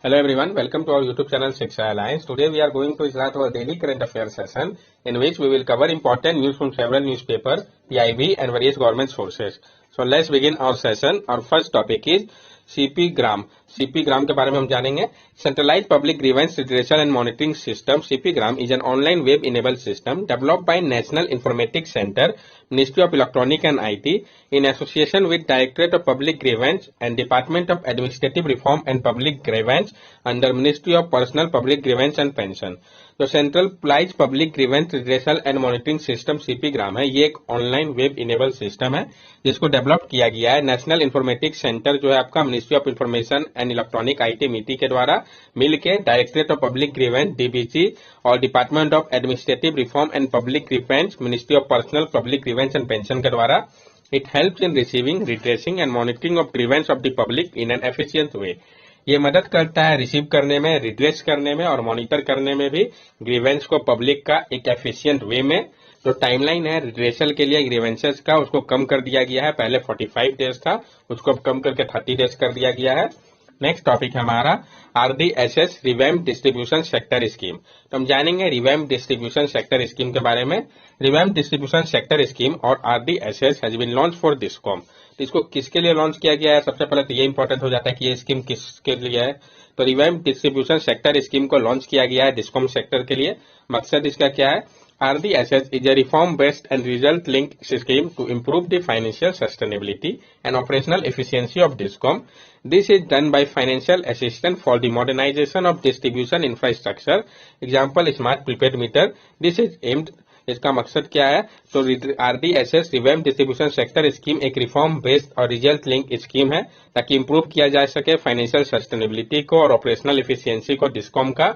Hello everyone, welcome to our YouTube channel Shiksha Alliance. Today we are going to start our daily current affairs session in which we will cover important news from several newspapers, PIB and various government sources. So let's begin our session. Our first topic is CP Gram. CP Gram के बारे में हम जानेंगे. Centralized Public Grievance Redressal and Monitoring System CP Gram is an online web-enabled system developed by National Informatics Center, Ministry of Electronics and IT in association with Directorate of Public Grievance and Department of Administrative Reform and Public Grievance under Ministry of Personal Public Grievance and Pension. जो centralise public grievance redressal and monitoring system CP gram है, ये एक online web enable system है जिसको develop किया गया है national informatics centre जो है आपका ministry of information and electronic IT MeitY के द्वारा मिलकर directorate of public grievance DBG और department of administrative reform and public grievance ministry of personnel public grievance and pension के द्वारा it helps in receiving, redressing and monitoring of grievance of the public in an efficient way. ये मदद करता है receive करने में, redress करने में और मॉनिटर करने में भी ग्रीवेंस को पब्लिक का एक एफिशिएंट वे में. जो टाइमलाइन है रिड्रेसल के लिए ग्रीवेंसेस का उसको कम कर दिया गया है. पहले 45 डेज था, उसको अब कम करके 30 डेज कर दिया गया है. नेक्स्ट टॉपिक है हमारा RDSS revamp distribution sector scheme. तो हम जानेंगे रिवैम्प डिस्ट्रीब्यूशन सेक्टर स्कीम के बारे में. रिवैम्प डिस्ट्रीब्यूशन सेक्टर स्कीम और RDSS has been launch for discom. तो इसको किसके लिए लॉन्च किया गया है? सबसे पहले तो ये इंपॉर्टेंट हो जाता है कि ये स्कीम किसके लिए है. तो रिवैम्प डिस्ट्रीब्यूशन सेक्टर स्कीम को लॉन्च किया गया है डिस्कॉम सेक्टर के लिए. मकसद इसका क्या है? RDSS is a reform-based and result-linked scheme to improve the financial sustainability and operational efficiency of DISCOM. This is done by financial assistance for the modernization of distribution infrastructure. Example, smart prepaid meter. This is aimed. इसका मकसद क्या है? तो RDSS revamp distribution sector scheme एक reform based और result link scheme है ताकि improve किया जा सके फाइनेंशियल सस्टेनेबिलिटी को और ऑपरेशनल एफिशिएंसी को डिस्कॉम का.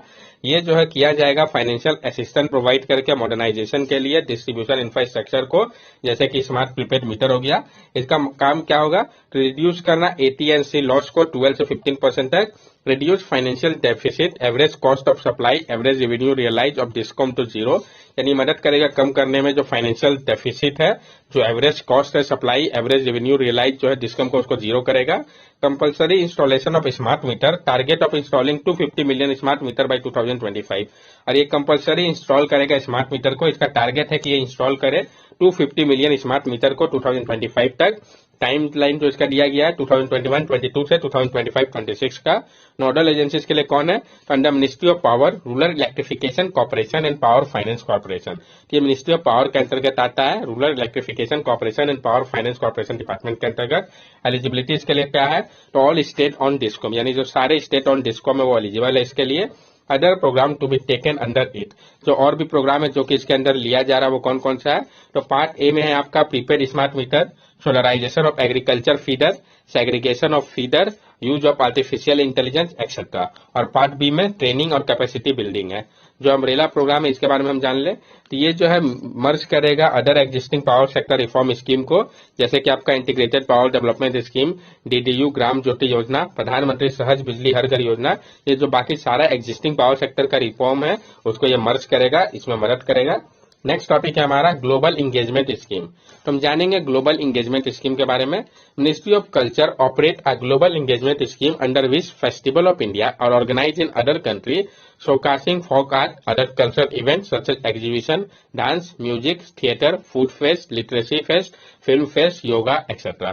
ये जो है किया जाएगा फाइनेंशियल असिस्टेंस प्रोवाइड करके मॉडर्नाइजेशन के लिए डिस्ट्रीब्यूशन इंफ्रास्ट्रक्चर को, जैसे कि स्मार्ट प्रीपेड मीटर हो गया. इसका काम क्या होगा? रिड्यूस करना AT&C लॉस को 12 से 15% तक, reduce financial deficit, average cost of supply, average revenue realise of discom to zero. यानी मदद करेगा कम करने में जो फाइनेंशियल डेफिसिट है, जो एवरेज कॉस्ट है सप्लाई, एवरेज रेवेन्यू रियलाइज जो है डिस्कॉम को उसको जीरो करेगा. Compulsory installation of smart meter, target of installing 250 million smart meter by 2025. और ये कंपल्सरी इंस्टॉल करेगा स्मार्ट मीटर को. इसका टारगेट है कि ये इंस्टॉल करे 250 मिलियन स्मार्ट मीटर को 2025 तक. टाइम लाइन जो इसका दिया गया है 2021-22 से 2025-26 का. नोडल एजेंसीज के लिए कौन है? तो under ministry of power, rural electrification corporation and power finance corporation. ये मिनिस्ट्री ऑफ पावर के अंतर्गत आता है. Rural electrification corporation and power finance corporation department के अंतर्गत. एलिजिबिलिटी इसके लिए क्या है? तो ऑल स्टेट ऑन डिस्कॉम, यानी जो सारे स्टेट ऑन डिस्कॉम है वो एलिजिबल है इसके लिए. Other programme to be taken under it. जो और भी प्रोग्राम है जो कि इसके अंदर लिया जा रहा है वो कौन कौन सा है? तो पार्ट ए में है आपका prepaid smart meter, solarisation of agriculture feeder, segregation of feeder, use of artificial intelligence etcetera. और पार्ट बी में ट्रेनिंग और कैपेसिटी बिल्डिंग है. जो अम्ब्रेला प्रोग्राम है इसके बारे में हम जान ले. तो ये जो है मर्ज करेगा other existing power sector reform scheme को, जैसे कि आपका integrated power development scheme, DDU Gram Jyoti योजना, प्रधानमंत्री सहज बिजली हर घर योजना. ये जो बाकी सारा एग्जिस्टिंग पावर सेक्टर का रिफॉर्म है उसको ये मर्ज करेगा, इसमें मदद करेगा. नेक्स्ट टॉपिक है हमारा ग्लोबल इंगेजमेंट स्कीम. तो हम जानेंगे ग्लोबल इंगेजमेंट स्कीम के बारे में. Ministry of culture operate a global engagement scheme under which festival of India और organise in other country showcasing folk art, other cultural events such as exhibition, dance, music, theatre, food fest, literacy fest, film fest, yoga, etc.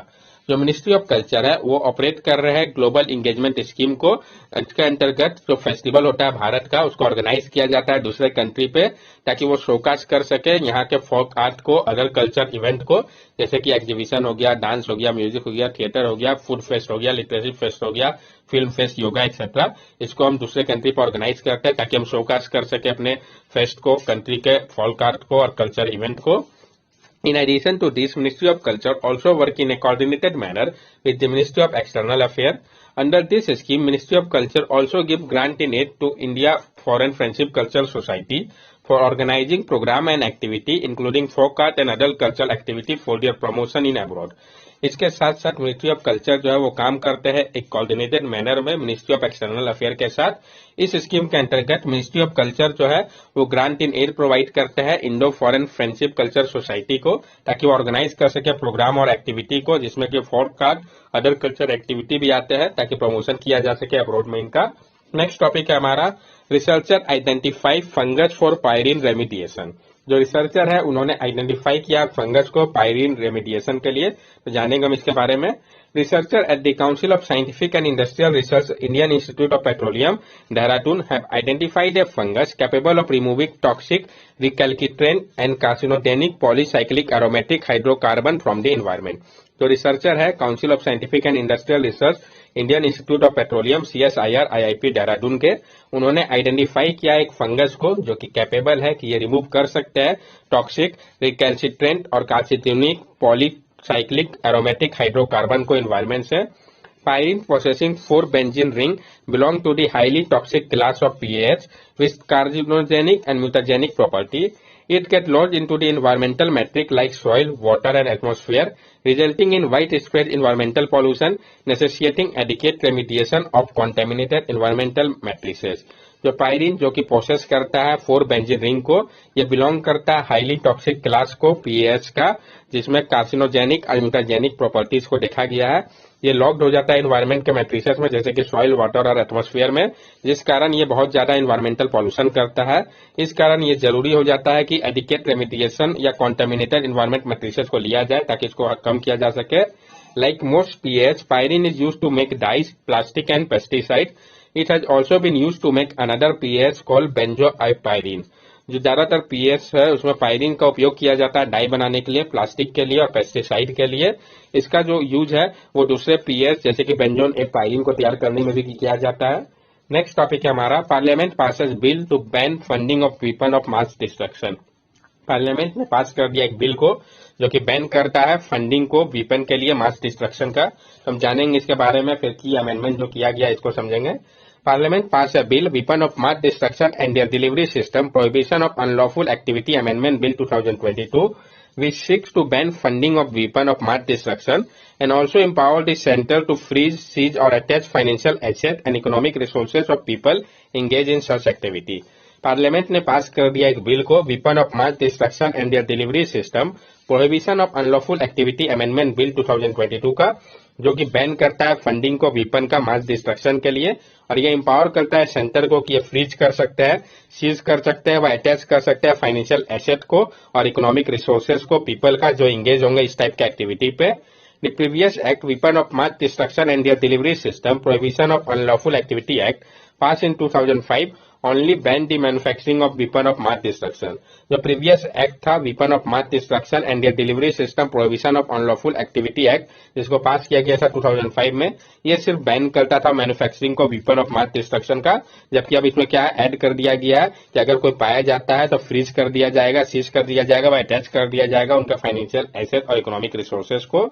जो ministry of culture है वो operate कर रहे हैं global engagement scheme को. इसके अंतर्गत जो फेस्टिवल होता है भारत का उसको ऑर्गेनाइज किया जाता है दूसरे कंट्री पे ताकि वो शोकास कर सके यहाँ के फोक आर्ट को, अदर कल्चर इवेंट को, जैसे कि एग्जीबिशन हो गया, डांस हो गया, म्यूजिक हो गया, थिएटर हो गया, फूड फेस्ट हो गया, लिटरेसी फेस्ट हो गया, फिल्म फेस्ट, योगा एक्सेट्रा. इसको हम दूसरे कंट्री पर ऑर्गेनाइज करते हैं ताकि हम शोकास कर सके अपने फेस्ट को, कंट्री के फोक आर्ट को और कल्चर इवेंट को. In addition to this, Ministry of Culture also work in a coordinated manner with the Ministry of External Affairs. Under this scheme, Ministry of Culture also give grant in aid to India Foreign Friendship Cultural Society for organizing program and activity, including folk art and other cultural activity for their promotion in abroad. इसके साथ साथ ministry of culture जो है वो काम करते हैं एक कोऑर्डिनेटेड मैनर में मिनिस्ट्री ऑफ एक्सटर्नल अफेयर के साथ. इस स्कीम के अंतर्गत मिनिस्ट्री ऑफ कल्चर जो है वो ग्रांट इन एड प्रोवाइड करते हैं Indo foreign friendship culture society को ताकि वो ऑर्गेनाइज कर सके प्रोग्राम और एक्टिविटी को, जिसमें कि folk art, other culture activity भी आते हैं ताकि प्रमोशन किया जा सके अब्रॉड में इनका. नेक्स्ट टॉपिक है हमारा researcher identify fungus for pyrene remediation. जो रिसर्चर है उन्होंने आइडेंटिफाई किया फंगस को पायरीन रेमिडिएशन के लिए, तो जानेंगे हम इसके बारे में। Researcher at the council of scientific and industrial research Indian institute of petroleum Dehradun have identified a fungus capable of removing toxic recalcitrant and carcinogenic polycyclic aromatic hydrocarbon from the environment. जो researcher है council of scientific and industrial research Indian institute of petroleum CSIR IIP Dehradun के, उन्होंने identify किया एक fungus को जो कि capable है कि ये रिमूव कर सकते हैं टॉक्सिक रिकैल्सिट्रेंट और कार्सिनोजेनिक पॉलीसाइक्लिक एरोमेटिक हाइड्रोकार्बन को एनवायरमेंट से। Pyrene possessing 4 benzene ring belong to the highly toxic class of PAH with carcinogenic and mutagenic property. It get lodged into the environmental matrix like soil, water and atmosphere, resulting in widespread environmental pollution, necessitating adequate remediation of contaminated environmental matrices. जो pyrene जो कि process करता है 4 benzene ring को, ये belong करता है highly toxic class को PAH का, जिसमें कार्सिनोजेनिक और म्यूटाजेनिक प्रॉपर्टीज को देखा गया है। ये लॉक्ड हो जाता है एनवायरमेंट के मैट्रिसेस में जैसे कि सॉइल, वाटर और एटमॉस्फेयर में, जिस कारण ये बहुत ज्यादा एनवायरमेंटल पॉल्यूशन करता है। इस कारण ये जरूरी हो जाता है कि एडिकेट रेमिडिएशन या कॉन्टेमिनेटेड एनवायरमेंट मैट्रिसेस को लिया जाए ताकि इसको कम किया जा सके। Like most PAH, pyrene is used to make dyes, plastic and pesticide. It has also been used to make another PAH called benzoylpyrene। जो ज्यादातर PAH है उसमें पायरीन का उपयोग किया जाता है डाई बनाने के लिए, प्लास्टिक के लिए और पेस्टिसाइड के लिए। इसका जो यूज है वो दूसरे PAH जैसे कि बेंजोइलपायरीन को तैयार करने में भी किया जाता है। नेक्स्ट टॉपिक है हमारा parliament passes bill to ban funding of weapon of mass destruction. Parliament ने पास कर दिया एक बिल को जो कि बैन करता है फंडिंग को वेपन के लिए मास डिस्ट्रक्शन का। तो हम जानेंगे इसके बारे में, फिर की अमेंडमेंट जो किया गया इसको समझेंगे। Parliament passed a bill, Weapon of Mass Destruction and Their Delivery System, Prohibition of Unlawful Activity Amendment Bill 2022, which seeks to ban funding of weapon of mass destruction and also empower the center to freeze, seize or attach financial assets and economic resources of people engaged in such activity. Parliament ने pass कर दिया एक bill को weapon of mass destruction and there delivery system, prohibition of unlawful activity amendment bill 2022 का, जो कि ban करता है फंडिंग को वेपन का मास डिस्ट्रक्शन के लिए, और ये एम्पावर करता है सेंटर को कि ये फ्रीज कर सकते हैं, सीज कर सकते हैं व अटैच कर सकते हैं फाइनेंशियल एसेट को और इकोनॉमिक रिसोर्सेज को पीपल का जो इंगेज होंगे इस टाइप के एक्टिविटी पे। The previous act, Weapon of Mass Destruction and Their Delivery System, Prohibition of Unlawful Activity Act, passed in 2005, only banned the manufacturing of weapon of mass destruction. जो previous act था weapon of mass destruction and their delivery system, prohibition of unlawful activity act, जिसको पास किया गया था 2005 में, ये सिर्फ ban करता था मैन्युफैक्चरिंग को weapon of mass destruction का, जबकि अब इसमें क्या ऐड कर दिया गया है कि अगर कोई पाया जाता है तो फ्रीज कर दिया जाएगा, सीज कर दिया जाएगा व अटैच कर दिया जाएगा उनका फाइनेंशियल एसेट और इकोनॉमिक रिसोर्सेज को।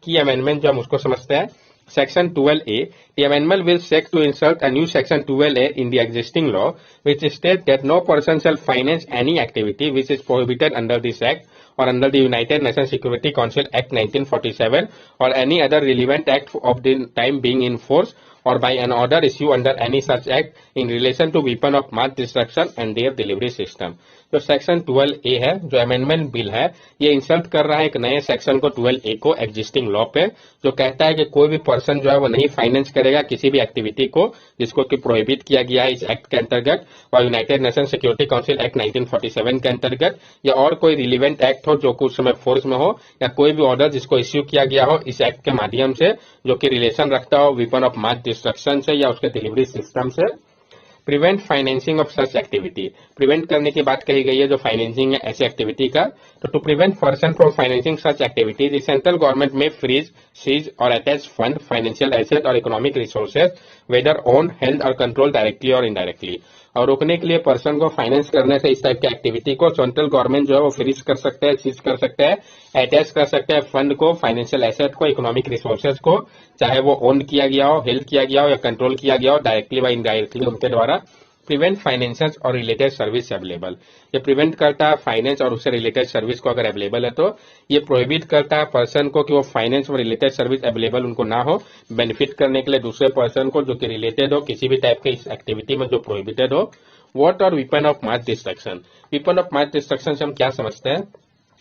की अमेंडमेंट जो हम उसको समझते हैं, Section 12A, the amendment will seek to insert a new Section 12A in the existing law, which states that no person shall finance any activity which is prohibited under this Act or under the United Nations Security Council Act 1947 or any other relevant act of the time being in force or by an order issued under any such act in relation to weapon of mass destruction and their delivery system। जो section 12A है, जो amendment bill है, ये insert कर रहा है एक नए सेक्शन को 12A को एग्जिस्टिंग लॉ पे, जो कहता है कि कोई भी पर्सन जो है वो नहीं फाइनेंस करेगा किसी भी एक्टिविटी को जिसको कि प्रोहिबिट किया गया है इस एक्ट के अंतर्गत और United nation security council act 1947 के अंतर्गत, या और कोई रिलीवेंट एक्ट हो जो कुछ समय फोर्स में हो, या कोई भी ऑर्डर जिसको इश्यू किया गया हो इस एक्ट के माध्यम से जो कि रिलेशन रखता हो वेपन ऑफ मास डिस्ट्रक्शन से या उसके डिलीवरी सिस्टम से। Prevent financing of such activity, prevent करने की बात कही गई है जो फाइनेंसिंग है ऐसी एक्टिविटी का। तो to prevent person from financing such activity, the central government may freeze, seize और अटैच फंड फाइनेंशियल एसेट और economic resources whether own, held और कंट्रोल डायरेक्टली और इनडायरेक्टली। और रोकने के लिए पर्सन को फाइनेंस करने से इस टाइप की एक्टिविटी को सेंट्रल गवर्नमेंट जो है वो फ्रीज कर सकते हैं, सीज कर सकते हैं, अटैच कर सकते हैं फंड को, फाइनेंशियल एसेट को, इकोनॉमिक रिसोर्सेज को, चाहे वो ओन किया गया हो, हेल्ड किया गया हो या कंट्रोल किया गया हो डायरेक्टली व इनडायरेक्टली उनके द्वारा। प्रिवेंट फाइनेंस और रिलेटेड सर्विस अवेलेबल, ये प्रिवेंट करता है फाइनेंस और उससे रिलेटेड सर्विस को अगर अवेलेबल है तो ये प्रोहिबिट करता है पर्सन को कि वो फाइनेंस और रिलेटेड सर्विस अवेलेबल उनको ना हो बेनिफिट करने के लिए दूसरे पर्सन को जो कि रिलेटेड हो किसी भी टाइप के इस एक्टिविटी में जो प्रोहिबिटेड हो। व्हाट और weapon of mass destruction, weapon of mass destruction से हम क्या समझते हैं?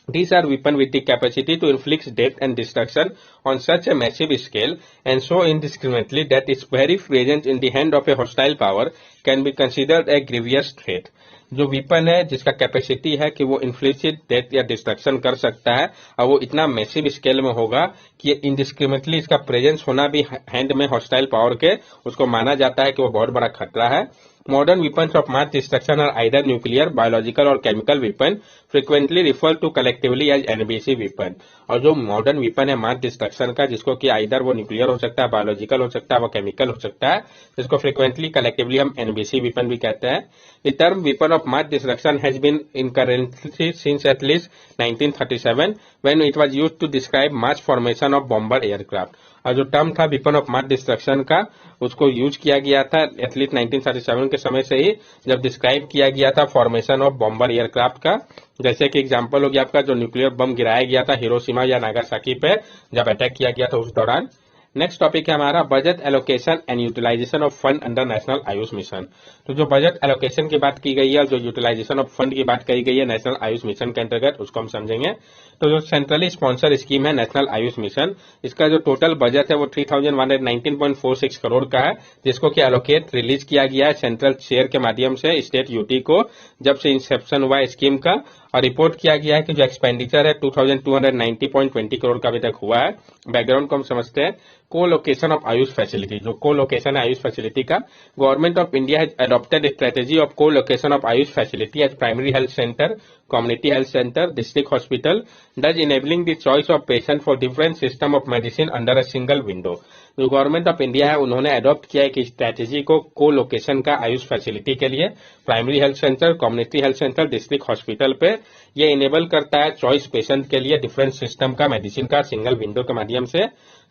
These are weapons with the capacity to inflict death and destruction on such a massive scale and so indiscriminately that its very presence in the hand of a hostile power can be considered a grievous threat. जो weapon है जिसका capacity है कि वो inflict death या destruction कर सकता है और वो इतना मैसिव स्केल में होगा कि इनडिस्क्रिमिनेटली इसका प्रेजेंस होना भी हैंड में हॉस्टाइल पावर के उसको माना जाता है कि वो बहुत बड़ा खतरा है. Modern weapons of mass destruction are either nuclear, biological or chemical weapon, frequently referred to collectively as NBC weapon. और जो मॉडर्न weapon है मास डिस्ट्रक्शन का जिसको कि आइदर वो न्यूक्लियर हो सकता है, बायोलॉजिकल हो सकता है, वो केमिकल हो सकता है, जिसको फ्रिक्वेंटली कलेक्टिवली हम NBC weapon भी कहते हैं. The term weapon of mass destruction has been in currency since at least 1937 when it was used to describe mass formation of bomber aircraft. और जो टर्म था weapon of mass destruction का उसको use किया गया था एटलीस्ट 1937 के समय से ही जब डिस्क्राइब किया गया था फॉर्मेशन ऑफ बॉम्बर एयरक्राफ्ट का. जैसे कि एग्जांपल हो गया आपका जो न्यूक्लियर बम गिराया गया था हिरोशिमा या नागासाकी पे जब अटैक किया गया था उस दौरान. नेक्स्ट टॉपिक है हमारा budget allocation and utilisation of fund under national Ayush mission. तो जो बजट एलोकेशन की बात की गई है और जो यूटिलाइजेशन ऑफ फंड की बात कही गई है नेशनल आयुष मिशन के अंतर्गत उसको हम समझेंगे. तो जो सेंट्रली स्पॉन्सर स्कीम है नेशनल आयुष मिशन इसका जो टोटल बजट है वो 3119.46 करोड़ का है जिसको कि एलोकेट रिलीज किया गया है सेंट्रल शेयर के माध्यम से स्टेट यूटी को जब से इंसेप्शन हुआ है स्कीम का. और रिपोर्ट किया गया है कि जो एक्सपेंडिचर है 2290.20 करोड़ का अभी तक हुआ है. बैकग्राउंड को हम समझते हैं. को लोकेशन ऑफ आयुष फैसिलिटी जो को लोकेशन है आयुष फैसिलिटी का government of India has adopted strategy of colocation of AYUSH facility at primary health centre community health center district hospital thus enabling the choice of patient for different system of medicine under a single window. जो government of India है उन्होंने adopt किया है कि strategy को को location का Ayush facility के लिए primary health centre community health centre district hospital पे ये इनेबल करता है चॉइस पेशेंट के लिए डिफरेंट सिस्टम का मेडिसिन का सिंगल विंडो के माध्यम से.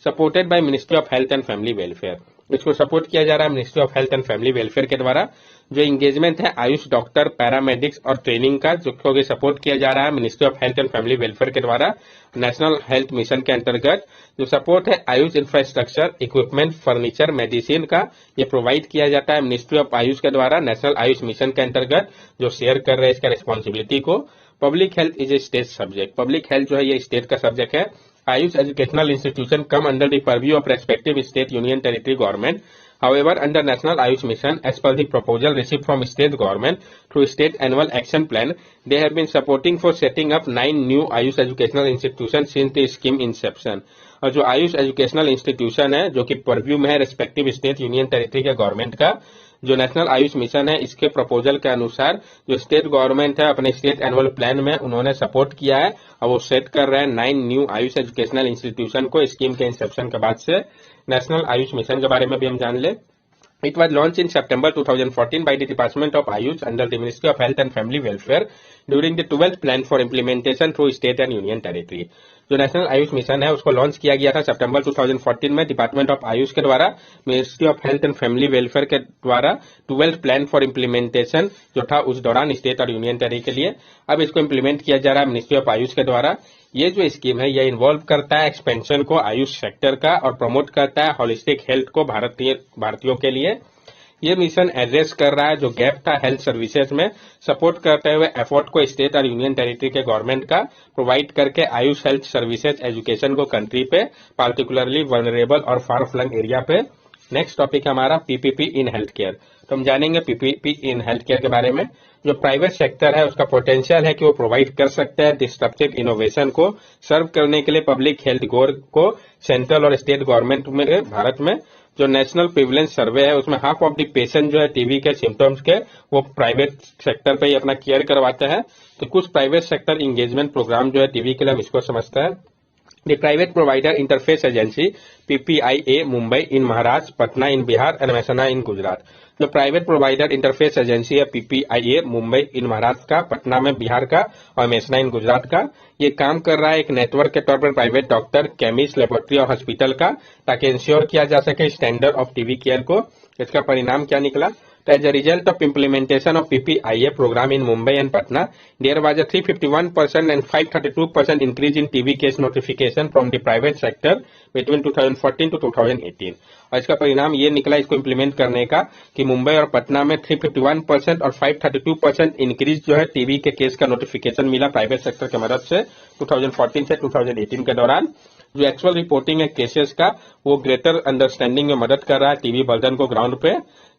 Supported by ministry of health and family welfare इसको सपोर्ट किया जा रहा है ministry of health and family welfare के द्वारा. जो इंगेजमेंट है आयुष डॉक्टर पैरामेडिक्स और ट्रेनिंग का जो सपोर्ट किया जा रहा है ministry of health and family welfare के द्वारा नेशनल हेल्थ मिशन के अंतर्गत. जो सपोर्ट है Ayush infrastructure equipment furniture medicine का ये प्रोवाइड किया जाता है मिनिस्ट्री ऑफ आयुष के द्वारा नेशनल आयुष मिशन के अंतर्गत जो शेयर कर रहे हैं इसका रिस्पॉन्सिबिलिटी को. Public health is a state subject. Public health जो है ये स्टेट का सब्जेक्ट है. Ayush educational institution come under the purview of respective state union territory government. However, under National Ayush Mission, as per the proposal received from state government through state annual action plan, they have been supporting for setting up 9 new Ayush educational institutions since the scheme inception. और जो Ayush educational institution है जो कि purview में है respective state union territory के government का जो नेशनल आयुष मिशन है इसके प्रपोजल के अनुसार जो स्टेट गवर्नमेंट है अपने स्टेट एनुअल प्लान में उन्होंने सपोर्ट किया है और वो सेट कर रहे हैं 9 न्यू आयुष एजुकेशनल इंस्टीट्यूशन को स्कीम के इंसेप्शन के बाद से. नेशनल आयुष मिशन के बारे में भी हम जान ले. It was launched in September 2014 by the Department of Ayush under the Ministry of Health and Family Welfare during the 12th plan for implementation through state and union territory. जो national Ayush mission है उसको launch किया गया था सितंबर 2014 में department of Ayush के द्वारा ministry of health and family welfare के द्वारा 12th प्लान फॉर इम्प्लीमेंटेशन जो था उस दौरान स्टेट और यूनियन टेरिटरी के लिए. अब इसको इम्प्लीमेंट किया जा रहा है मिनिस्ट्री ऑफ आयुष के द्वारा. ये जो स्कीम है ये इन्वॉल्व करता है एक्सपेंशन को आयुष सेक्टर का और प्रमोट करता है होलिस्टिक हेल्थ को भारतीयों के लिए. ये मिशन एड्रेस कर रहा है जो गैप था हेल्थ सर्विसेज में सपोर्ट करते हुए एफर्ट को स्टेट और यूनियन टेरिटरी के गवर्नमेंट का प्रोवाइड करके आयुष हेल्थ सर्विसेज एजुकेशन को कंट्री पे पार्टिकुलरली वल्नरेबल और फार फ्लंग एरिया पे. नेक्स्ट टॉपिक हमारा पीपीपी इन हेल्थ केयर. तो हम जानेंगे पीपीपी इन हेल्थ केयर के बारे में. जो प्राइवेट सेक्टर है उसका पोटेंशियल है कि वो प्रोवाइड कर सकता है डिस्ट्रप्टिव इनोवेशन को सर्व करने के लिए पब्लिक हेल्थ गोल को सेंट्रल और स्टेट गवर्नमेंट में भारत में. जो नेशनल प्रिविलेंस सर्वे है उसमें हाफ ऑफ द पेशेंट जो है टीबी के सिम्टम्स के वो प्राइवेट सेक्टर पे ही अपना केयर करवाते हैं. तो कुछ प्राइवेट सेक्टर इंगेजमेंट प्रोग्राम जो है टीबी के लिए हम इसको समझते हैं. The private provider interface agency PPIA Mumbai in Maharashtra, Patna in Bihar and Mehsana in Gujarat. जो प्राइवेट प्रोवाइडर इंटरफेस एजेंसी है पीपीआईए मुंबई इन महाराष्ट्र का, पटना में बिहार का और मेहसना इन गुजरात का, ये काम कर रहा है एक नेटवर्क के तौर पर प्राइवेट डॉक्टर केमिस्ट लेबोरेटरी और हॉस्पिटल का ताकि इंश्योर किया जा सके स्टैंडर्ड ऑफ टीबी केयर को. इसका परिणाम क्या निकला? As a result of implementation of PPIA program in Mumbai and Patna, there was a 351% and 532% increase in TB case notification from the private sector between 2014 to 2018. और इसका परिणाम ये निकला इसको इम्प्लीमेंट करने का कि मुंबई और पटना में 351% और 532% इंक्रीज जो है टीबी के केस का नोटिफिकेशन मिला प्राइवेट सेक्टर की मदद से 2014 से 2018 के दौरान। जो एक्चुअल रिपोर्टिंग है केसेस का वो ग्रेटर अंडरस्टैंडिंग में मदद कर रहा है टीबी बर्डन को ग्राउंड पे।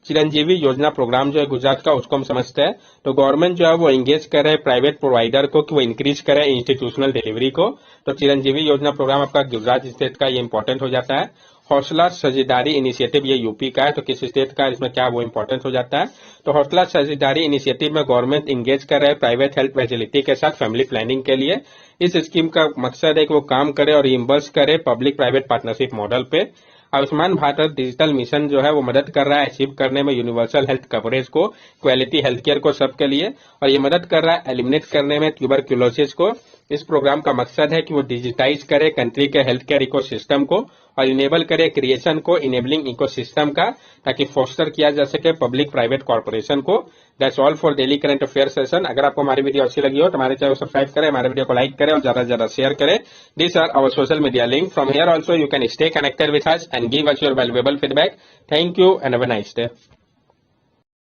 चिरंजीवी योजना प्रोग्राम जो है गुजरात का उसको हम समझते हैं, तो गवर्नमेंट जो है वो एंगेज कर रहे हैं प्राइवेट प्रोवाइडर को कि वो इंक्रीज करे इंस्टीट्यूशनल डिलीवरी को। तो चिरंजीवी योजना प्रोग्राम आपका गुजरात स्टेट का ये इंपॉर्टेंट हो जाता है। हौसला साझेदारी इनिशिएटिव ये यूपी का है, तो किस स्टेट का इसमें क्या वो इंपॉर्टेंट हो जाता है। तो हौसला साझेदारी इनिशिएटिव में गवर्नमेंट इंगेज कर रहे हैं प्राइवेट हेल्थ फैसिलिटी के साथ फैमिली प्लानिंग के लिए। इस स्कीम का मकसद है कि वो काम करे और रिइंबर्स करे पब्लिक प्राइवेट पार्टनरशिप मॉडल पे। आयुष्मान भारत डिजिटल मिशन जो है वो मदद कर रहा है अचीव करने में यूनिवर्सल हेल्थ कवरेज को, क्वालिटी हेल्थ केयर को सबके लिए, और ये मदद कर रहा है एलिमिनेट करने में ट्यूबरक्यूलोसिस को। इस प्रोग्राम का मकसद है कि वो डिजिटाइज करे कंट्री के हेल्थ केयर इकोसिस्टम को और इनेबल करे क्रिएशन को इनेबलिंग इकोसिस्टम का, ताकि फोस्टर किया जा सके पब्लिक प्राइवेट कॉर्पोरेशन को। That's all for daily current affair session. अगर आपको हमारी वीडियो अच्छी लगी हो तो हमारे चैनल को सब्सक्राइब करें, हमारे वीडियो को लाइक करें और ज्यादा से ज्यादा शेयर करें। These are our social media link. From here also you can stay connected with us and give us your valuable feedback. Thank you and have a nice day.